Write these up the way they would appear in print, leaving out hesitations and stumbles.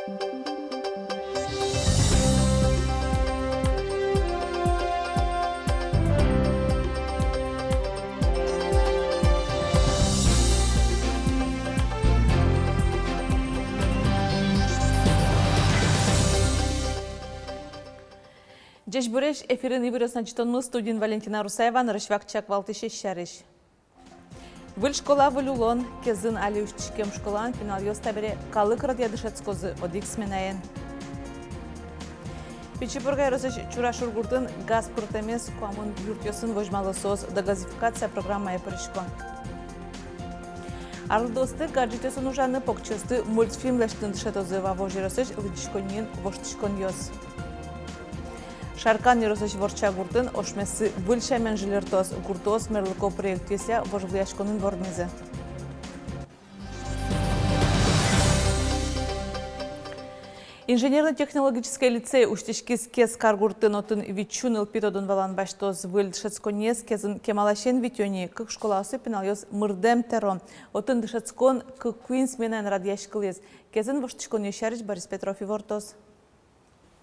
Джеш Буреш эфирин ивиросна читонмы студин Валентина Русаева нарышвак чак валтыше шарыш. Выль школа вылюлон, кезын али уштишкем школан финал йостабере калык радиадышецкозы одик сменаен. Печепургай росыш чурашургурдын газ пыртемес куамын юртёсын вожмалы соз дегазификация программа япырышко. Арлдосты гаджетесын ужаны покчосты мультфильм лештын дышетозы вавожи росыш лыдишконин воштишкон йоз. Шаркан еросыш ворча гуртын ошмесы выльшамен жилертос гуртос мерлыко проектеся вожгляшконын вормезе. Инженерно-технологический лицей уштишкис кес каргуртын отын вичун илпитодын валан баштоз выль дышецконес кезын кемалашен витёни кык школасы пеналёс мырдем теро отын дышецкон кык куинс менен радияшкылез кезын воштишкон ешарыч Борис Петров и вортос.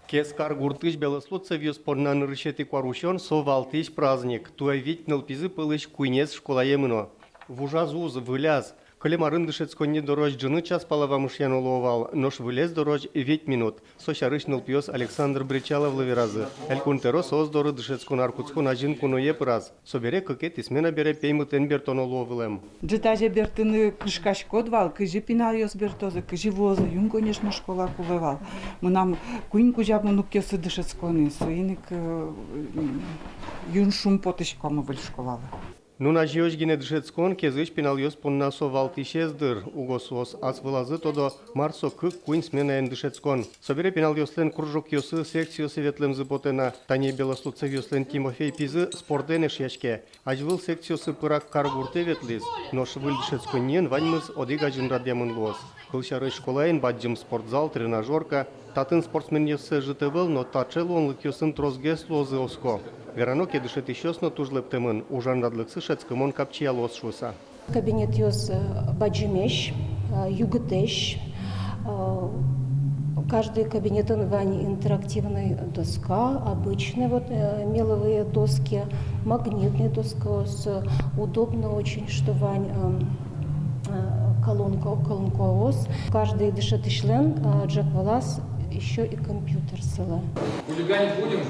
Кескар гуртыш белослуца вьюс порнан рышети кварушон совалтыш праздник. Туя вить нелпизы пылыш куйнес школа емыно. Вужазуз, выляз. Колемарын дышецконне дорож джины час палава мышьян уловал. Нож вылез дорож 9 минут. Сощарыш нелпиос Александр Бричалов лаверазы. Элькунтеро соз доры дышецкон аркуцкон ажин куное праз. Собере кыкет и смена бере пеймытен бертон уловылем. Джитаже бертыны кышкашко двал, кыжи пинальос бертозы, кыжи возы, юн, конечно, школа кувывал. Мы нам куин кужаб мы нукесы дышецконы, суиник юн шум потышкому выль школала. Ну на жиош гине дышецкон кезыш пинальос понна совалтышездыр. Угосос аз вылазы тодо марсо кык куин сменаен дышецкон. Собере пинальослен кружок йосы секцию советлем запотена. Тане белослуцев йослен Тимофей Пизы спортденеш яшке. Ажвыл секциясы пырак каргурте ветлиз. Нош выль дышецконнен ваньмыз одигажин радиамын лоз. Кылшары школаен баджим спортзал, тренажерка. Татын спортсмен йосы жытывыл, но тачел онлык йосын трозгес лозы оско. Веранок едышет еще сно тужлептемын, ужан радлыксы шецкымон капчия лосшуса. Кабинет йоз баджимеш, югтеш. Каждый кабинет вань интерактивная доска, обычные вот меловые доски, магнитная доска, удобно очень, что вань колонка ос. Каждый дышит член, Джек Валас, еще и компьютер села. Хулиганить будем?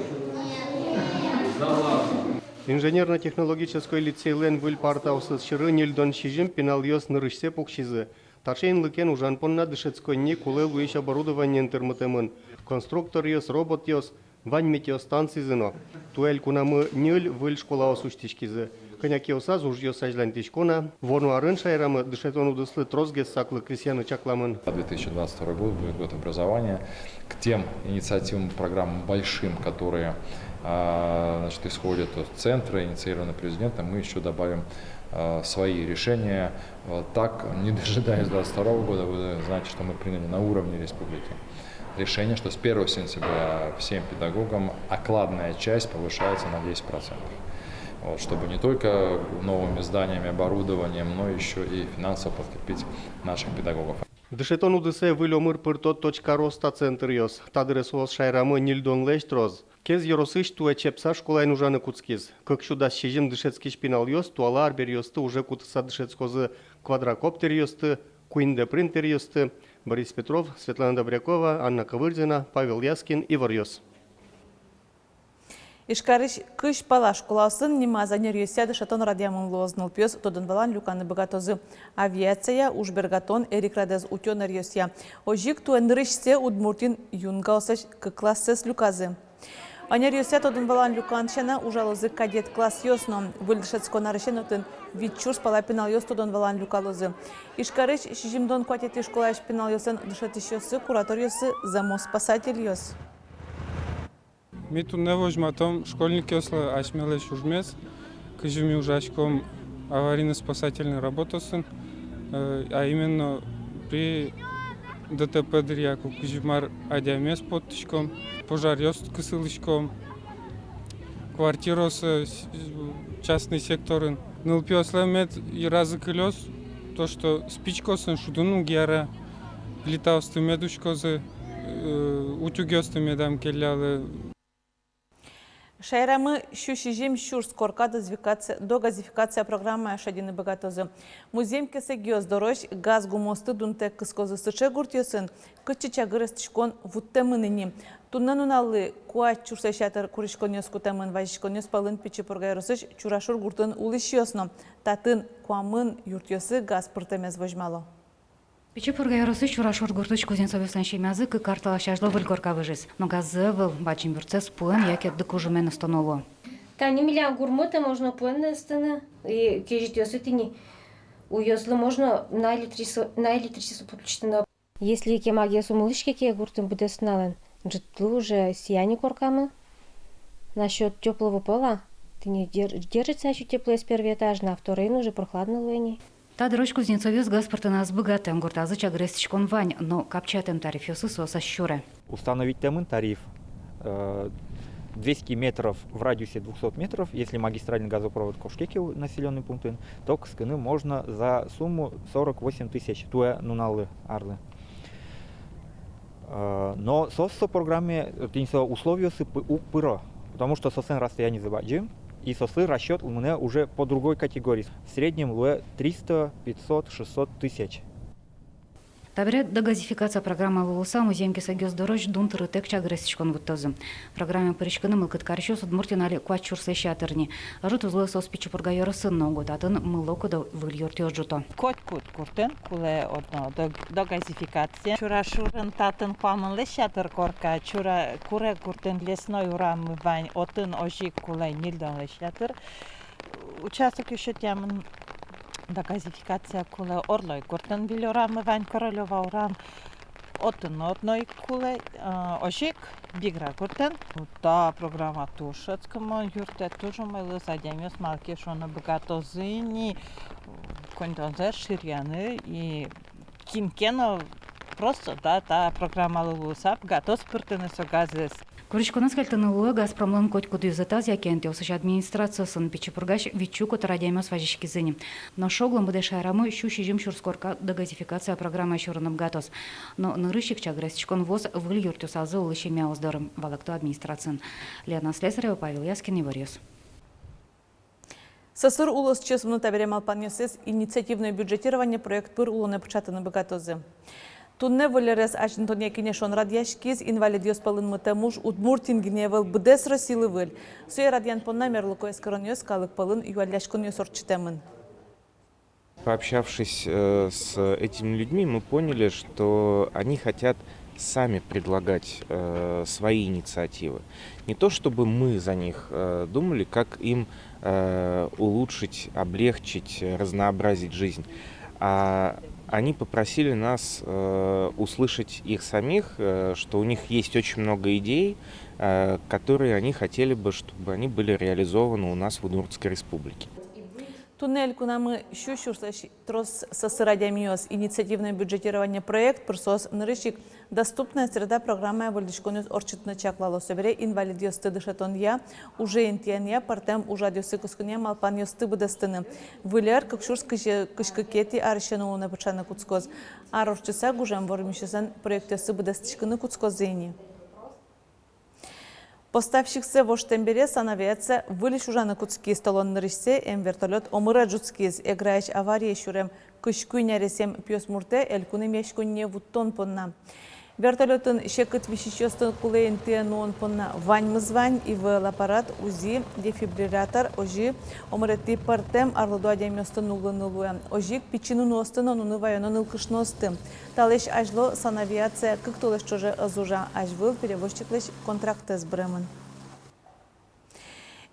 Инженерно-технологический лицей Лен выль партаусы шыры нельдон шижим пенал йос нырышсе покшизы. Ташейн лыкен ужан понна дышецкой не кулел уищ оборудование интермытемын. Конструктор йос, робот йос, вань метеостанций зыно. Туэль кунамы нель выль школа осуштишкизы. Коняки осаз уж йос ажлань тишкона. Вону арын шайрамы дышетон удыслы трозгес саклы крестьяны чакламын. 2022 год будет год образования. К тем инициативам, программам большим, которые исходят от центра, инициированные президентом, мы еще добавим свои решения. Так, не дожидаясь 2022 года, вы знаете, что мы приняли на уровне республики решение, что с 1 сентября всем педагогам окладная часть повышается на 10%. Вот, чтобы не только новыми зданиями, оборудованием, но еще и финансово подкрепить наших педагогов. Дышетон удысе вылёмыр пыртот точка роста центр йос. Тадресуос шайрамы нильдон лештроз. Кез еросыш туэ чепса школайн ужаны куцкиз. Как сюда щежим дышецкий шпинал йос, туала арбер йосты уже кутыса дышецкозы квадрокоптер йосты, куинде принтер йосты. Борис Петров, Светлана Добрякова, Анна Ковырдина, Павел Яскин, Ивар Йос. Ишкарыш кыш пала школасын немазанер йосяды шатон радиамын лозныл пёс тодын валан люканы богатозы авиация ужбергатон Эрик Радез утёнер йося. Ожик туэнрышсе удмуртин юнгалсыш классес люказы. Анер йося тодын валан люканшена ужалозы кадет класс йосно. Выльдышецко нарышен отын витчур спала пенал йос тодын валан люкалозы. Ишкарыш шижимдон кватети школа пенал йосын дышетиш йосы куратор йосы замо спасатель йос. Миту не вожматом школьник ёсла ашмелеш ужмес, кыжими ужашком аварийно-спасательной работосын, а именно при ДТП дыряку кыжимар адямес подтышком, пожар ёст кысылышком, квартиросы частный секторын. Нылпиосла мет и разыкылёс, то что спичкосын шудуну гера, плита осты медушкозы, утюгёсты медам келлялы. Шайрамы щущижим щур скорка до газификация программа шадины богатозы. Музейм кесе геоздорож газ гумосты дунте кыскозы сыче гуртьосын кычыча гырыстышкон вуттемыныни. Туннан уналлы куа чурсайшатыр куришконёс кутемын важишконёс палын пичи поргайросыш чурашур гуртын улышьёсно. Татын куамын юртьосы газ пыртемез вожмало. Печепурга яросы чурашур гуртыч Кузнецовёстан шемязы к картала шажло выльгорка выжис. Но газы был бачим бюрцес пуэн, яке докужумен останово. Та не миля гурмота можно пуэн стена и кежитёсы тени. Уёзлы можно на электричество подключено. Если кемагия сумылышки ке гуртын будет снален, житлу уже сияние коркамы. Насчет теплого пола, ты не держится еще теплое с первого этажа, на второй уже прохладно лыни. Та дорож Кузнецовёс газ портанас богатым гуртазы чагрестичкон вань, но капчатым тарифёсы соса щуре. Установить темын тариф 200 метров в радиусе 200 метров, если магистральный газопровод Кошкеки населенный пункт, то скины можно за сумму 48 тысяч туэ нуналы арлы. Но со программе условия у пыро, потому что сосен расстояние забаджим, и сосы расчет у меня уже по другой категории. В среднем луэ 300, 500, 600 тысяч. Табире дегазификация программа Лулуса музейм кесе геоздорож дунтыры тек чагрестичкон вуттозы. Программа паричканы мылкыт карчос удмуртинали куачурсы шатырни. Ажут узлы сос пичупурга йоросын ногу татын мылокуда выльёртёс жуто. Кот куртен куле одно дегазификация. Чура шурын татын памынлы шатыр корка. Чура куре куртен лесной урамы вань отын ожик куле нильдон шатыр. Участок еще тем дегазификация куле орлой куртен вильорамы вань королева урам. Отын одной куле ожик бигра куртен. Та программа тушецкому юрте тоже мы задемёс малки шона богатозыни кондонзер ширяны и кинкено просто да та программа лусап готов спиртны согазес. Куричконас кальтанылуы Газпромлан коть кудюзатаз якенте осыш администрациясын пичепургаш вичу котарадемёс важишки зыни. Но шоглым буде шайрамы щущижим щурскорка дегазификация программа щурыным гатос. Но нырыщик чагрестичкон воз выльёртёс азы улыщи мяуздорым валакту администрациян. Лена Слесарева, Павел Яскин, Иварьёс. Сосыр улыс чесмны таберем алпаньосыз инициативное бюджетирование проект пыр улуны пчатыны богатозы. Тунне вылерес Ачинтония кинешон радьяшкиз инвалидиос палын мытамуш удмуртин гневал бдес росилы выль. Суя радьян понна мерлуко эскороньос калык палын юаляшкон ёсорчитемын. Пообщавшись с этими людьми, мы поняли, что они хотят сами предлагать свои инициативы. Не то, чтобы мы за них думали, как им улучшить, облегчить, разнообразить жизнь, а они попросили нас услышать их самих, что у них есть очень много идей, которые они хотели бы, чтобы они были реализованы у нас в Удмуртской республике. Туннель кунамы щущурсаш трос сосырадямиос инициативное бюджетирование проект прсос нырышик доступная среда программы вольдишконус орчитны чаклало собере инвалидиосты дышатонья уже интияния партем ужадиосы кускуния малпаньосты будастыны. Вылер кыкшурс кышкыкети арышенууна пачаны куцкоз. Арорчыса гужам вормишесан проектосы будастышкыны куцкоз зейни. Поставщиксы воштембере санавиация вылиш ужаны куцкиз талон нырышсе вертолет омыра джуцкиз эграич авария шурем кышкуйняресем пьосмурте элькунем яшкунне вуттон понна. Вертолетын шекыт вишищёстын кулейн тиянуон понна вань-мызвань и в аппарат УЗИ дефибриллятор ожи омырети партем арлыду адемёстын улынылуя. Ожик пичину ностын онуны вайонын ылкышносты. Талеш ажло санавиация кыктолеш чоже азужа ажвыл перевозчиклеш контракты с бремен.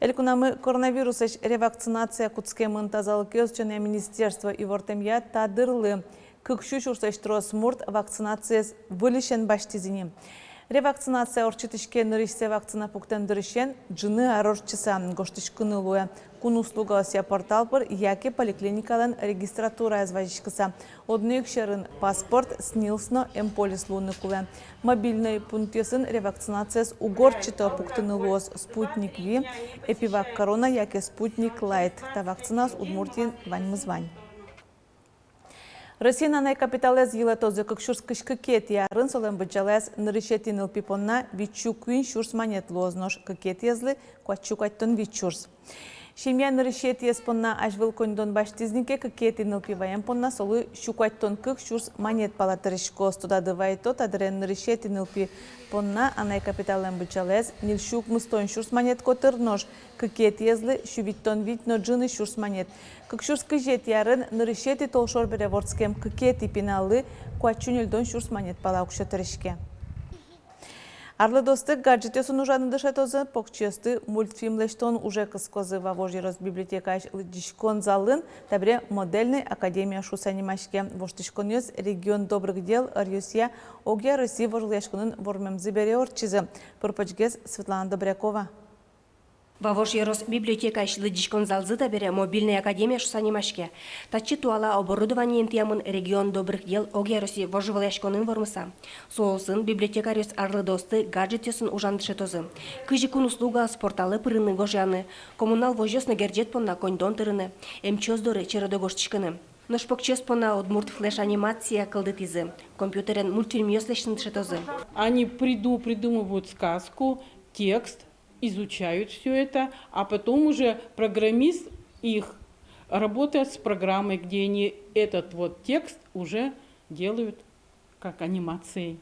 Элькунамы коронавирусыш ревакцинация куцкемын тазалык өсчене министерство и вортемья тадырлы. Кыкшу шурсаш трос мурт вакцинацияс вылишен баштизини. Ревакцинация орчитышке нырышсе вакцина пуктен дырышен джыны арорчыса гоштышкыны луя. Кун услуга ося порталпыр яке поликлиникалан регистратура язважишкыса. Однык шерын паспорт снилсно эмполис луны куле. Мобильный пунктесын ревакцинацияс угорчыто пуктыны луос спутник Ви, эпивак корона яке спутник лайт. Та вакцинас удмуртин вань-мызвань. Россияна найкапиталез ела тозы кыкшурс кышкы кет ярын солен бычалез нырышетин илпипонна вичу куин шурс манет лознош кыкет езлы квачу каттон вичурс. Шемья нырышет еспонна ажвыл кондон баштизнике кыкетин илпиваем понна солы щукаттон кык шурс манет палатырышко студады вайто тадрен нырышетин илпипонна анай капитален бычалез нилшук мыстон шурс манет котыр нож кыкет езлы шувиттон вит но джины шурс манет. Кыкшурс кыжет ярын нырышети толшор береворскем кыкети пиналы куачунельдон шурс манет палаукша тырышке. Арлы досты гаджетесун ужаны дышатозы покчесты мультфильмлештон уже кыскозы вавожирос библиотека лыдишкон залын табре модельный академия шусанимашке воштишкон ёз регион добрых дел Арюсия Огия России вожлешконын вормемзы бере орчизы. Пырпачгез Светлана Добрякова. Вавош ерос библиотека ишлыдишкон залзыта бере мобильная академия шусанимашке. Тачи туала оборудование интиямын регион добрых дел Огия России вожлешконын вормыса. Соусын библиотекарис арлы досты гаджетесун ужандышетозы. Кыжикун услуга спорталы пырыны гожяны. Коммунал вожёсны герджет понна коньдон тырыны. Эмчоздоры чередогоштишканы. Ношпокчес понна удмурт флеш анимация кылдытизы. Компьютерен мультфильм ёслешны дышетозы. Они придумывают сказку, текст, изучают все это, а потом уже программист их работает с программой, где они этот вот текст уже делают как анимацией.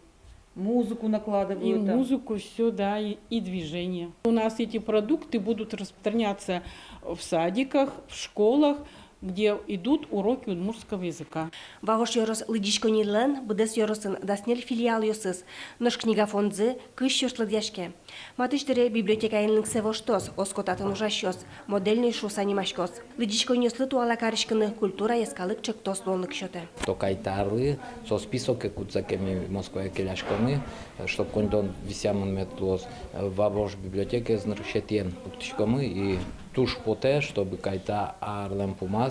Музыку накладывают. И музыку, все, да, и движение. У нас эти продукты будут распространяться в садиках, в школах, где идут уроки удмуртского языка. Вавош ерос лыдишконилен будес йоросын даснель филиал йосыз. Нож книга фондзы кыш йорслыдяшке. Матыштере библиотека елнink севоштос, оскотатын ужащос, модельный шус анимашкос. Лыдишконеслы туала карышкыны культура яскалык чектос лонлык шоте. То кайтарлы, со список куцакеми Москве келяшконы, чтоб кондон висямын метлос вавош библиотеке знаршетен уктышкомы и туш поте, чтобы кайта арлем пумас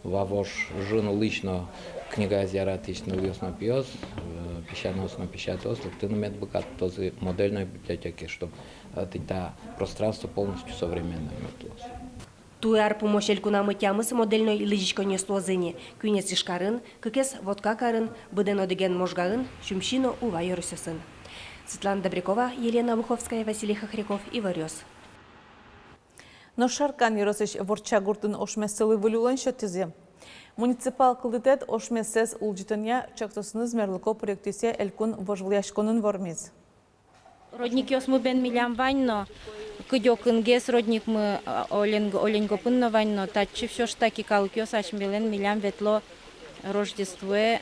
вавош жину лично книга зяратичный льосно пьес, пищаносно пищатос, лактыну медбукат тоже модельной библиотеки, чтобы это пространство полностью современное метлос. Туяр помощель кунамы тямыс модельной лыжишконесло зыне, күнес ишкарын, кыкес водка карын, быден одеген можгарын, шумщино ува йорысысын. Светлана Добрякова, Елена Буховская, Василий Хохряков, Иварёс. Но шаркан еросыш ворчагуртын ошмесылы вылюлан шотизе. Муниципал кылдытет ошмесес улжитыня чактосыныз мерлыко проектисе элькун вожвляшконын вормиз. Родник ёсмы бен милям ваньно, кыдёкын гес родник мы оленго пынно ваньно, татчи всё штаки калк ёс ачмбелен милям ветло Рождестве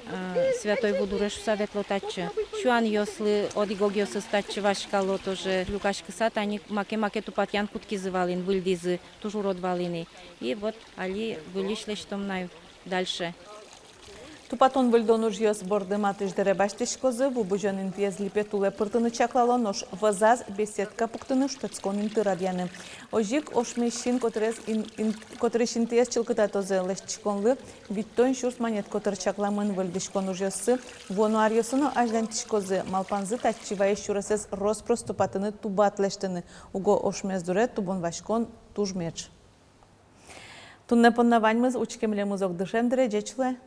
святой Будуреш ветло татчи. Шуан ёслы одигог ёсыз татчи вашкало тоже люкашкы сат, они маке тупатян кутки зывалин, выльдизы, тоже родвалины. И вот али вылишле что мнаю дальше. Тупатон выльдон уж ёс борды матыш деребаштишкозы, вубужанын пьезли петуле пыртыны чаклало, нож вазаз беседка пуктыны штецконын тырадьяны. Ожик ошмешин которышин тез чылкытатозы лешчиконлы, виттон шурс манет котыр чакламын выльдишкон уж ёсы, вону арьёсыны аждантишкозы, малпанзы татчивай шурасез роспрос тупатыны тубатлештыны, уго ошмездуре тубон вашкон тужмеч. Тунне поннаваньмыз учкемлемыз ок дышем дережечле.